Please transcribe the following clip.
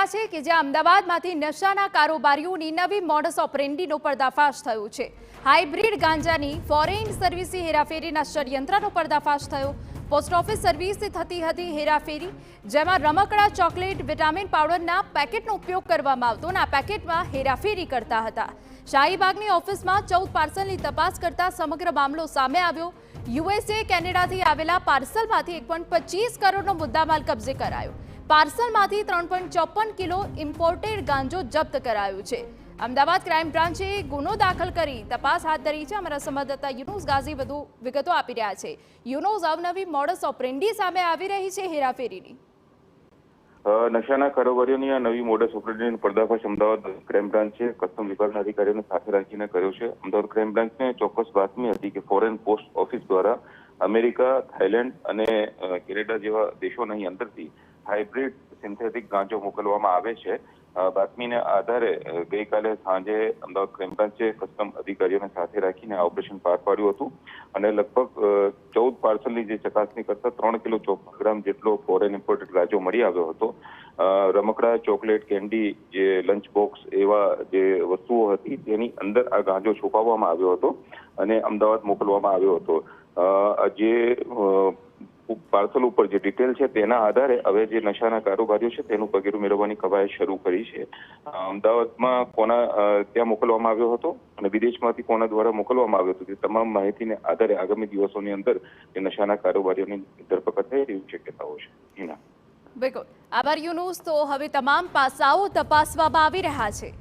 રહ્યા છે કે જ્યાં અમદાવાદમાંથી નશાના કારોબારીઓની નવી મોડસ ઓપરેન્ડીનો પર્દાફાશ થયો છે। હાઇબ્રિડ ગાંજાની ફોરેન સર્વિસી હેરાફેરીના ષડયંત્રનો પર્દાફાશ થયો। પોસ્ટ ઓફિસ સર્વિસથી થતી હતી હેરાફેરી, જેમાં રમકડા, ચોકલેટ, વિટામિન પાવડરના પેકેટનો ઉપયોગ કરવામાં આવતો અને આ પેકેટમાં હેરાફેરી કરતા હતા। શાહીબાગની ઓફિસમાં 14 પાર્સલની તપાસ કરતા સમગ્ર મામલો સામે આવ્યો। યુએસએ, કેનેડાથી આવેલા પાર્સલમાંથી 1.25 કરોડનો મુદ્દામાલ કબજે કરાયો। પાર્સલમાંથી 3.54 કિલો ઇમ્પોર્ટેડ ગાંજો જપ્ત કરાયો છે। અમદાવાદ ક્રાઇમ બ્રાન્ચે ગુનો દાખલ કરી તપાસ હાથ ધરી છે। અમારા સંવાદદાતા યુનુસ ગાઝી વધુ વિગતો આપી રહ્યા છે। યુનુસ, અવનવી મોડસ ઓપરેન્ડી સામે આવી રહી છે હેરાફેરીની। નશાના કારોબારીઓની આ નવી મોડસ ઓપરેન્ડીનો પર્દાફાશ અમદાવાદ ક્રાઇમ બ્રાન્ચે કસ્ટમ વિભાગના અધિકારીઓને સાથે રાખીને કર્યો છે। અમદાવાદ ક્રાઇમ બ્રાન્ચને ચોક્કસ બાતમી હતી કે ફોરેન પોસ્ટ ઓફિસ દ્વારા અમેરિકા, થાઇલેન્ડ અને કેનેડા જેવા દેશોની અંદરથી હાઇબ્રિડ સિન્થેટિક ગાંજો મોકલવામાં આવે છે। બાતમીને આધારે ગઈકાલે સાંજે અમદાવાદ ક્રાઇમ બ્રાન્ચે કસ્ટમ અધિકારીઓને સાથે રાખીને આ ઓપરેશન પાર પાડ્યું હતું અને લગભગ 14 પાર્સલની જે ચકાસણી કરતા 3 કિલો 54 ગ્રામ જેટલો ફોરેન ઇમ્પોર્ટેડ ગાંજો મળી આવ્યો હતો। રમકડા, ચોકલેટ, કેન્ડી, જે લંચ બોક્સ એવા જે વસ્તુઓ હતી તેની અંદર આ ગાંજો છુપાવવામાં આવ્યો હતો અને અમદાવાદ મોકલવામાં આવ્યો હતો। જે પાર્સલ ઉપર જે ડિટેલ છે તેના આધારે હવે જે નશાના કારોબારીઓ છે તેનું પગેરું મેળવવાની કવાયત શરૂ કરી છે। અમદાવાદમાં કોના ત્યાં મોકલવામાં આવ્યો હતો અને વિદેશમાંથી કોના દ્વારા મોકલવામાં આવ્યો હતો તે તમામ માહિતીને આધારે આગામી દિવસોની અંદર જે નશાના કારોબારીઓની ધરપકડ થાય તેવી શક્યતાઓ છે। બિલકુલ, આભાર યુનુસ। તો હવે તમામ પાસાઓ તપાસવામાં આવી રહ્યા છે।